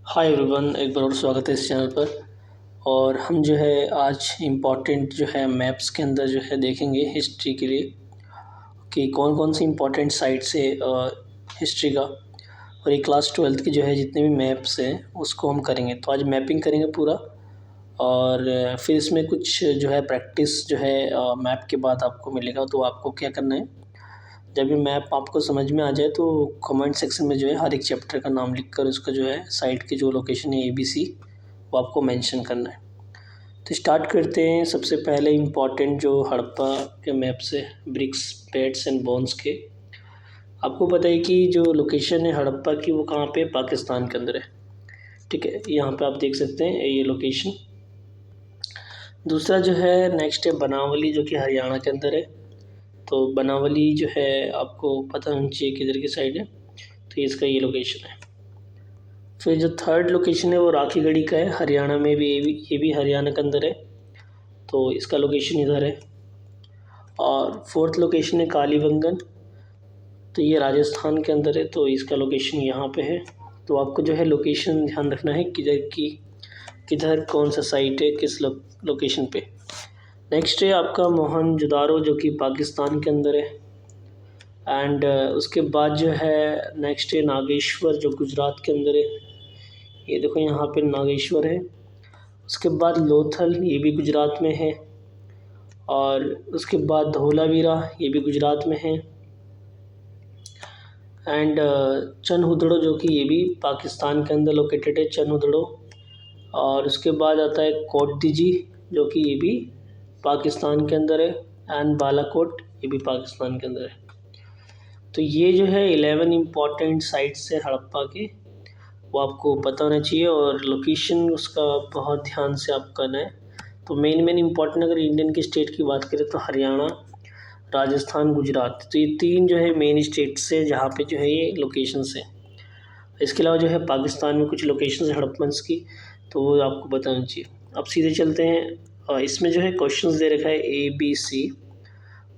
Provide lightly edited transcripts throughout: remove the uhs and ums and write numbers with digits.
Hi everyone, एक बार और स्वागत है इस चैनल पर। और हम जो है आज इम्पोर्टेंट जो है मैप्स के अंदर जो है देखेंगे हिस्ट्री के लिए कि कौन कौन सी इम्पोर्टेंट साइट्स है हिस्ट्री का। और ये क्लास 12th की जो है जितने भी मैप्स हैं उसको हम करेंगे। तो आज मैपिंग करेंगे पूरा। और फिर इसमें कुछ जो है प्रैक्टिस जो है मैप के बाद आपको मिलेगा। तो आपको क्या करना है, जब ये मैप आपको समझ में आ जाए तो कमेंट सेक्शन में जो है हर एक चैप्टर का नाम लिखकर उसका जो है साइट की जो लोकेशन है ABC वो आपको मेंशन करना है। तो स्टार्ट करते हैं। सबसे पहले इम्पॉर्टेंट जो हड़प्पा के मैप से ब्रिक्स, पेट्स एंड बोन्स के। आपको पता है कि जो लोकेशन है हड़प्पा की वो कहाँ पे, पाकिस्तान के अंदर है। ठीक है, यहाँ पे आप देख सकते हैं ये लोकेशन। दूसरा जो है नेक्स्ट है बनावली, जो कि हरियाणा के अंदर है। तो बनावली जो है आपको पता होना चाहिए किधर की साइड है। तो इसका ये लोकेशन है। फिर जो थर्ड लोकेशन है वो राखीगढ़ी का है, हरियाणा में भी। ये भी हरियाणा के अंदर है। तो इसका लोकेशन इधर है। और फोर्थ लोकेशन है कालीबंगन, तो ये राजस्थान के अंदर है। तो इसका लोकेशन यहाँ पे है। तो आपको जो है लोकेशन ध्यान रखना है किधर कौन सा साइट है, किस लोकेशन पे। नेक्स्ट है आपका मोहनजोदारो, जो कि पाकिस्तान के अंदर है। एंड उसके बाद जो है नेक्स्ट है नागेश्वर, जो गुजरात के अंदर है। ये देखो यहाँ पे नागेश्वर है। उसके बाद लोथल, ये भी गुजरात में है। और उसके बाद धोलावीरा, ये भी गुजरात में है। एंड चनहुदड़ो, जो कि ये भी पाकिस्तान के अंदर लोकेटेड है, चनहुदड़ो। और उसके बाद आता है कोटदीजी, जो कि ये भी पाकिस्तान के अंदर है। एंड बालाकोट, ये भी पाकिस्तान के अंदर है। तो ये जो है 11 इम्पॉर्टेंट साइट्स है हड़प्पा के, वो आपको पता होना चाहिए। और लोकेशन उसका बहुत ध्यान से आप करना है। तो मेन इम्पॉर्टेंट अगर इंडियन की स्टेट की बात करें तो हरियाणा, राजस्थान, गुजरात। तो ये तीन जो है मेन स्टेट्स है जहाँ पे जो है ये लोकेशंस है। इसके अलावा जो है पाकिस्तान में कुछ लोकेशंस है हड़प्पन्स की, तो वो आपको बताना चाहिए। अब सीधे चलते हैं। इसमें जो है क्वेश्चंस दे रखा है ABC,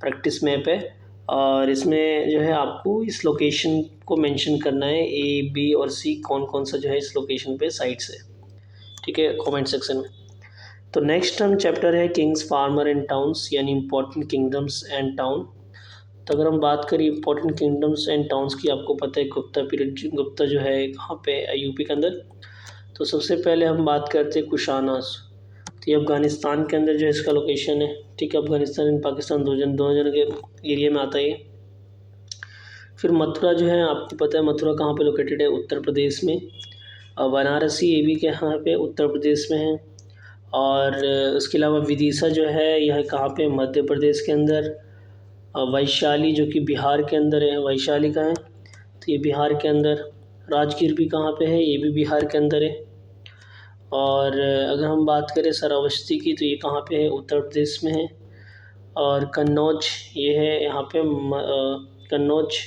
प्रैक्टिस मैप है। और इसमें जो है आपको इस लोकेशन को मेंशन करना है, A, B और C कौन कौन सा जो है इस लोकेशन पे साइट्स है। ठीक है, कमेंट सेक्शन में। तो नेक्स्ट हम चैप्टर है किंग्स, फार्मर एंड टाउन्स, यानी इंपॉर्टेंट किंगडम्स एंड टाउन। तो अगर हम बात करें इंपॉर्टेंट किंगडम्स एंड टाउन्स की, आपको पता है गुप्ता पीरियड, गुप्ता जो है कहाँ पे, यूपी के अंदर। तो सबसे पहले हम बात करते हैं कुशानास। तो ये अफ़गानिस्तान के अंदर जो है इसका लोकेशन है। ठीक है, अफ़गानिस्तान एंड पाकिस्तान दो जन के एरिया में आता है। फिर मथुरा जो है आपको पता है मथुरा कहाँ पे लोकेटेड है, उत्तर प्रदेश में। और वाराणसी, ये भी कहाँ पे, उत्तर प्रदेश में है। और उसके अलावा विदिशा जो है यह कहाँ पे, मध्य प्रदेश के अंदर। वैशाली, जो कि बिहार के अंदर है। वैशाली कहाँ है, तो ये बिहार के अंदर। राजगीर भी कहाँ पे है, ये भी बिहार के अंदर है। और अगर हम बात करें श्रावस्ती की, तो ये कहाँ पे है, उत्तर प्रदेश में है। और कन्नौज, ये है यहाँ पे कन्नौज,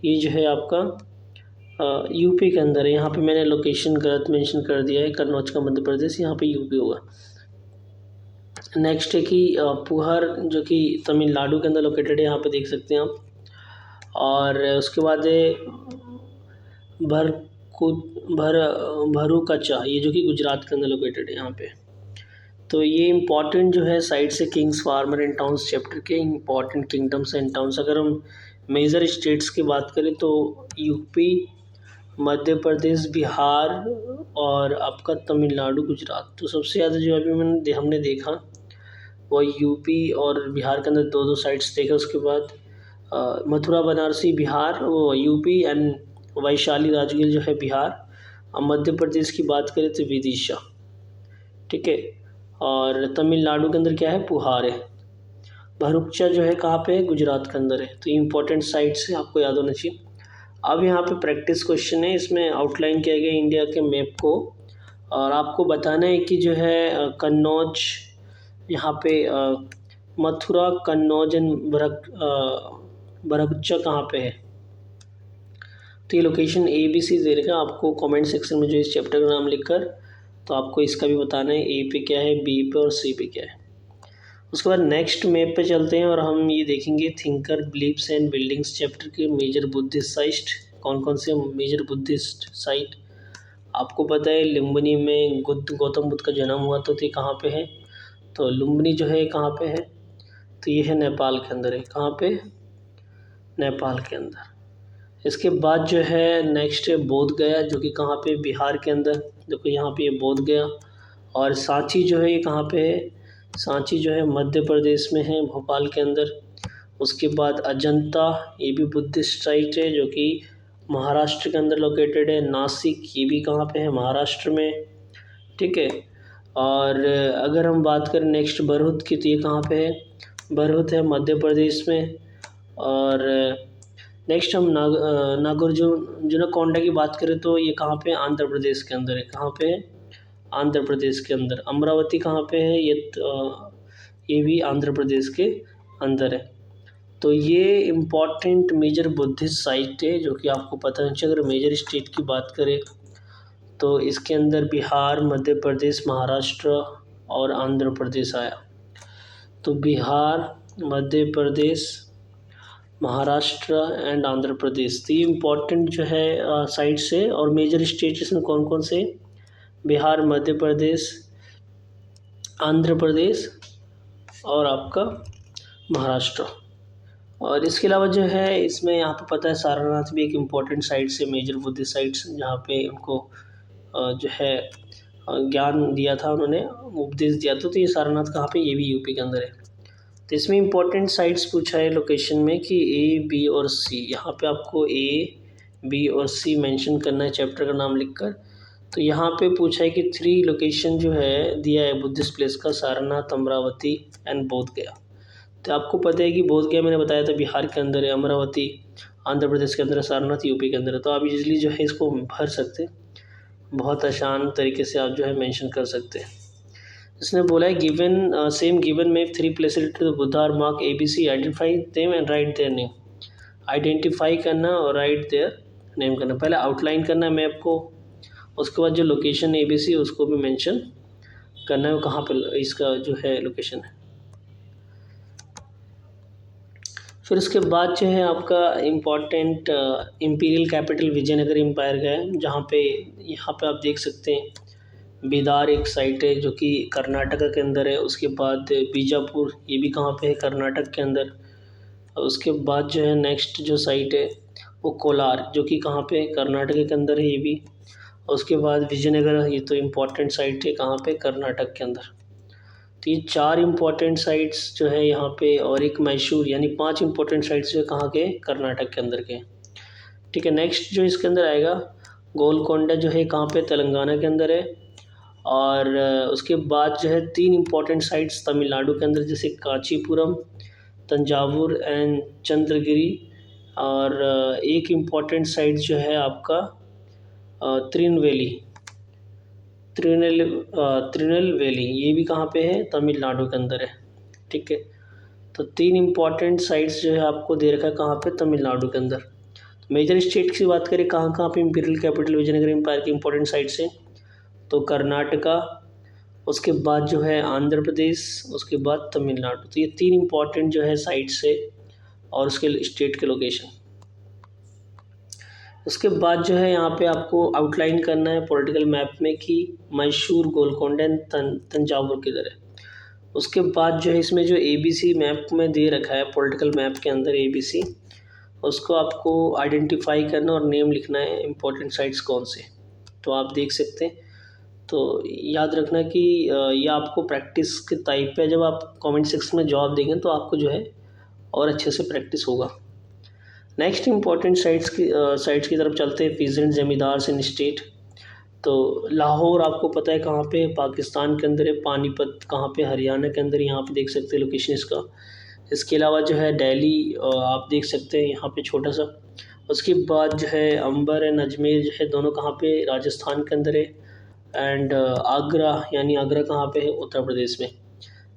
ये जो है आपका यूपी के अंदर है। यहाँ पे मैंने लोकेशन गलत मेंशन कर दिया है, कन्नौज का मध्य प्रदेश, यहाँ पे यूपी होगा। नेक्स्ट है कि पुहर, जो कि तमिलनाडु के अंदर लोकेटेड है, यहाँ पे देख सकते हैं आप। और उसके बाद है भरूकचा, ये जो कि गुजरात के अंदर लोकेटेड है यहाँ पे। तो ये इम्पॉर्टेंट जो है साइट्स है Kings, farmer and towns chapter के, इम्पॉर्टेंट किंगडम्स एंड टाउन्स। अगर हम मेजर स्टेट्स की बात करें तो यूपी, मध्य प्रदेश, बिहार और आपका तमिलनाडु, गुजरात। तो सबसे ज़्यादा जो अभी हमने देखा वो यूपी और बिहार के अंदर दो साइट्स देखा। उसके बाद मथुरा, बनारसी, बिहार, वो यूपी। एंड वैशाली, राजगीर जो है बिहार। और मध्य प्रदेश की बात करें तो विदिशा। ठीक है, और तमिलनाडु के अंदर क्या है, पुहार है। भरूकचा जो है कहाँ पे है, गुजरात के अंदर है। तो इम्पोर्टेंट साइट्स है, आपको याद होना चाहिए। अब यहाँ पे प्रैक्टिस क्वेश्चन है, इसमें आउटलाइन किया गया इंडिया के मैप को। और आपको बताना है कि जो है कन्नौज, यहाँ पे मथुरा, कन्नौज एंड भरूकचा कहाँ पे है। तो ये लोकेशन ABC दे रखा है आपको कमेंट सेक्शन में, जो इस चैप्टर का नाम लिखकर। तो आपको इसका भी बताना है A पे क्या है, B पे और C पे क्या है। उसके बाद नेक्स्ट मैप पे चलते हैं और हम ये देखेंगे thinker, beliefs and buildings chapter के मेजर बुद्धिस्ट साइट, कौन कौन से मेजर बुद्धिस्ट साइट। आपको पता है लुम्बिनी में गौतम बुद्ध का जन्म हुआ, तो ये कहाँ पे है? तो लुम्बिनी जो है कहाँ पे है? तो ये है नेपाल के अंदर है। कहाँ पे? नेपाल के अंदर। इसके बाद जो है नेक्स्ट है बोध गया, जो कि कहाँ पे? बिहार के अंदर। देखो यहाँ पे ये बोध गया। और सांची जो है ये कहाँ पे है? सांची जो है मध्य प्रदेश में है, भोपाल के अंदर। उसके बाद अजंता, ये भी बुद्धिस्ट साइट है जो कि महाराष्ट्र के अंदर लोकेटेड है। नासिक, ये भी कहाँ पे है? महाराष्ट्र में। ठीक है। और अगर हम बात करें नेक्स्ट बरहुत की, तो ये कहाँ पे है? बरहुत है मध्य प्रदेश में। और नेक्स्ट हम नागार्जुनकोंडा की बात करें तो ये कहाँ पे? आंध्र प्रदेश के अंदर है। कहाँ पे है? आंध्र प्रदेश के अंदर। अमरावती कहाँ पे है? ये भी आंध्र प्रदेश के अंदर है। तो ये इम्पॉर्टेंट मेजर बुद्धिस्ट साइट है जो कि आपको पता है। अगर मेजर स्टेट की बात करें तो इसके अंदर बिहार, मध्य प्रदेश, महाराष्ट्र और आंध्र प्रदेश आया। तो बिहार, मध्य प्रदेश, महाराष्ट्र एंड आंध्र प्रदेश, तो ये इम्पॉर्टेंट जो है साइट्स है। और मेजर स्टेट इसमें कौन कौन से? बिहार, मध्य प्रदेश, आंध्र प्रदेश और आपका महाराष्ट्र। और इसके अलावा जो है इसमें यहाँ पे पता है सारनाथ भी एक इम्पॉर्टेंट साइट्स है, मेजर बुद्धिस्ट साइट्स, जहाँ पे उनको जो है ज्ञान दिया था, उन्होंने उपदेश दिया था। तो ये सारनाथ कहाँ पे? ये भी यूपी के अंदर है। तो इसमें इम्पोर्टेंट साइट्स पूछा है लोकेशन में कि ए, बी और सी। यहाँ पे आपको ए, बी और सी मेंशन करना है चैप्टर का नाम लिखकर। तो यहाँ पे पूछा है कि 3 लोकेशन जो है दिया है बुद्धिस्ट प्लेस का, सारनाथ, अमरावती एंड बोध गया। तो आपको पता है कि बोध गया मैंने बताया था बिहार के अंदर है, अमरावती आंध्र प्रदेश के अंदर है, सारनाथ यूपी के अंदर है। तो आप इजीली जो है इसको भर सकते हैं, बहुत आसान तरीके से आप जो है मेंशन कर सकते हैं। इसने बोला है गिवन सेम गिवन में 3 प्लेसेस टू द बुद्धा और mark ABC, identify them and right their name. Identify करना और राइट देयर नेम करना। पहले आउटलाइन करना है मैप को, उसके बाद जो लोकेशन ABC उसको भी मेंशन करना है, कहाँ पे इसका जो है लोकेशन है। फिर उसके बाद जो है आपका important imperial capital Vijayanagara empire का है, जहाँ पे यहाँ पे आप देख सकते हैं बीदार एक साइट है जो कि कर्नाटका के अंदर है। उसके बाद बीजापुर, ये भी कहाँ पे है? कर्नाटक के अंदर। और उसके बाद जो है नेक्स्ट जो साइट है वो कोलार, जो कि कहाँ पे? कर्नाटक के अंदर है ये भी। और उसके बाद विजयनगर, ये तो इम्पॉर्टेंट साइट है, कहाँ पे? कर्नाटक के अंदर। तो ये 4 इम्पॉर्टेंट साइट्स जो है यहाँ पे, और एक मैसूर, यानी 5 इम्पॉर्टेंट साइट्स जो है कहाँ के? कर्नाटक के अंदर के। ठीक है। नेक्स्ट जो इसके अंदर आएगा गोलकोंडा, जो है कहाँ पे? तेलंगाना के अंदर है। और उसके बाद जो है 3 इम्पॉर्टेंट साइट्स तमिलनाडु के अंदर, जैसे कांचीपुरम, तंजावुर एंड चंद्रगिरी। और एक इम्पॉर्टेंट साइट जो है आपका तिरुनेलवेली, ये भी कहाँ पे है? तमिलनाडु के अंदर है। ठीक है। तो 3 इम्पॉर्टेंट साइट्स जो है आपको दे रखा है, कहाँ पे? तमिलनाडु के अंदर। मेजर स्टेट की बात करें कहाँ कहाँ पे इम्पीरियल कैपिटल विजयनगर एम्पायर की इम्पोर्टेंट साइट्स हैं, तो कर्नाटका, उसके बाद जो है आंध्र प्रदेश, उसके बाद तमिलनाडु। तो ये 3 इम्पॉर्टेंट जो है साइट्स है और उसके स्टेट के लोकेशन। उसके बाद जो है यहाँ पे आपको आउटलाइन करना है पॉलिटिकल मैप में कि मैसूर, गोलकोंडा एंड तंजावुर किधर है। उसके बाद जो है इसमें जो ABC मैप में दे रखा है, पॉलिटिकल मैप के अंदर ABC, उसको आपको आइडेंटिफाई करना और नेम लिखना है इम्पोर्टेंट साइट्स कौन से। तो आप देख सकते हैं। तो याद रखना कि ये आपको प्रैक्टिस के टाइप पे, जब आप कमेंट सेक्शन में जवाब देंगे तो आपको जो है और अच्छे से प्रैक्टिस होगा। नेक्स्ट इम्पॉर्टेंट साइट्स की तरफ चलते हैं। पीजेंट जमींदार इन स्टेट, तो लाहौर आपको पता है कहाँ पे? पाकिस्तान के अंदर है। पानीपत कहाँ पे? हरियाणा के अंदर, यहाँ पे देख सकते हैं लोकेशन इसका। इसके अलावा जो है दिल्ली आप देख सकते हैं यहाँ पे छोटा सा। उसके बाद जो है अंबर एंड अजमेर जो है दोनों कहाँ पे? राजस्थान के अंदर है। एंड आगरा, यानी आगरा कहाँ पे है? उत्तर प्रदेश में।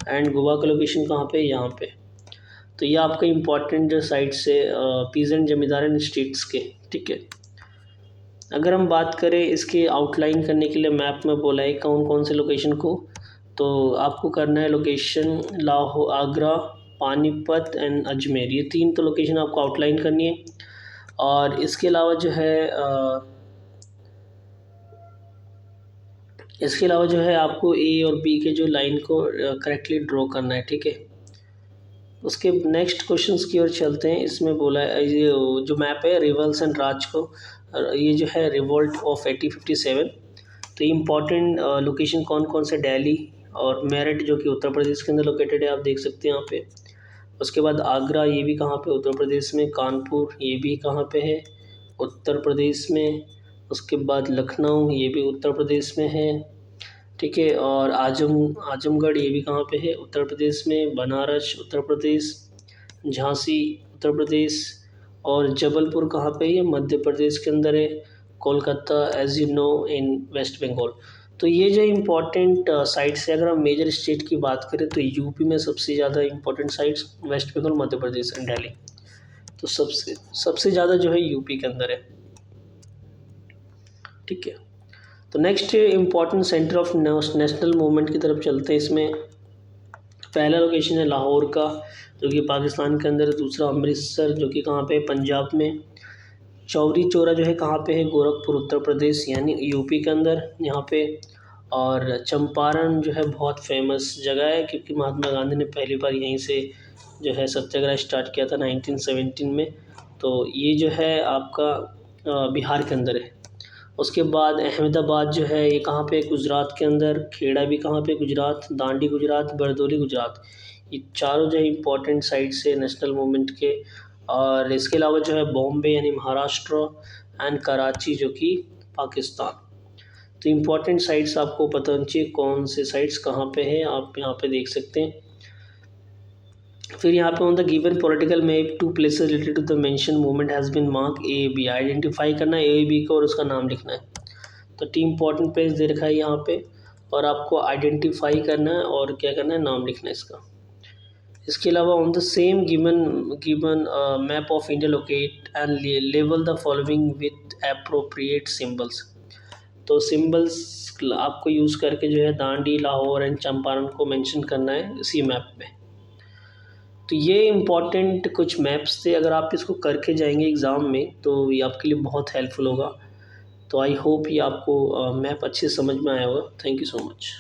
एंड गोवा का लोकेशन कहाँ पे? यहाँ पे। तो ये आपका इम्पॉर्टेंट जो साइट्स है पीजेंट जमींदार एंड स्टेट्स के। ठीक है। अगर हम बात करें इसके आउटलाइन करने के लिए मैप में बोला है कौन कौन से लोकेशन को, तो आपको करना है लोकेशन लाहौर, आगरा, पानीपत एंड अजमेर, ये 3 तो लोकेशन आपको आउटलाइन करनी है। और इसके अलावा जो है इसके अलावा जो है आपको ए और बी के जो लाइन को करेक्टली ड्रॉ करना है, ठीक है। उसके नेक्स्ट क्वेश्चंस की ओर चलते हैं। इसमें बोला है ये जो मैप है रिवल्स एंड राज को, ये जो है रिवोल्ट ऑफ 1857। तो इम्पॉर्टेंट लोकेशन कौन कौन से, दिल्ली और मेरठ जो कि उत्तर प्रदेश के अंदर लोकेटेड है, आप देख सकते हैं यहाँ पे। उसके बाद आगरा, ये भी कहाँ पे, उत्तर प्रदेश में। कानपुर, ये भी कहाँ पे है, उत्तर प्रदेश में। उसके बाद लखनऊ, ये भी उत्तर प्रदेश में है, ठीक है। और आजमगढ़, ये भी कहाँ पे है, उत्तर प्रदेश में। बनारस उत्तर प्रदेश, झांसी उत्तर प्रदेश, और जबलपुर कहाँ पे है, ये मध्य प्रदेश के अंदर है। Kolkata as you know in West Bengal. तो ये जो इम्पोर्टेंट साइट्स है, अगर हम मेजर स्टेट की बात करें तो यूपी में सबसे ज़्यादा important sites West Bengal, Madhya Pradesh and Delhi. तो सबसे ज़्यादा जो है यूपी के अंदर है, ठीक है। तो next important centre of national movement की तरफ चलते हैं। इसमें पहला लोकेशन है लाहौर का, जो कि पाकिस्तान के अंदर है। दूसरा अमृतसर, जो कि कहाँ पे है, पंजाब में। चौरी चौरा जो है कहाँ पे है, गोरखपुर उत्तर प्रदेश यानी यूपी के अंदर यहाँ पे। और चंपारण जो है बहुत फेमस जगह है, क्योंकि महात्मा गांधी ने पहली बार यहीं से जो है सत्याग्रह स्टार्ट किया था 1917 में। तो ये जो है आपका बिहार के अंदर है। उसके बाद अहमदाबाद जो है ये कहाँ पे, गुजरात के अंदर। खेड़ा भी कहाँ पे, गुजरात। दांडी गुजरात, बरदौली गुजरात। ये चारों जो है इंपॉर्टेंट साइट्स है नेशनल मूवमेंट के। और इसके अलावा जो है बॉम्बे यानी महाराष्ट्र एंड कराची जो कि पाकिस्तान। तो इम्पॉर्टेंट साइट्स आपको पता होनी चाहिए कौन से साइट्स कहाँ पे है, आप यहाँ पे देख सकते हैं। फिर यहाँ पे on the given political map 2 places related to the mention movement has been mark A B. Identify करना है ए बी को और उसका नाम लिखना है। तो टी इम्पॉर्टेंट प्लेस दे रखा है यहाँ पे, और आपको आइडेंटिफाई करना है और क्या करना है, नाम लिखना है इसका। इसके अलावा on the same given map of India locate and label the following with appropriate symbols. तो सिंबल्स आपको यूज़ करके जो है दांडी, लाहौर एंड चंपारण को मेंशन करना है इसी मैप में। तो ये इम्पॉर्टेंट कुछ मैप्स थे, अगर आप इसको करके जाएंगे एग्ज़ाम में तो ये आपके लिए बहुत हेल्पफुल होगा। तो आई होप ये आपको मैप अच्छे समझ में आया होगा। Thank you so much.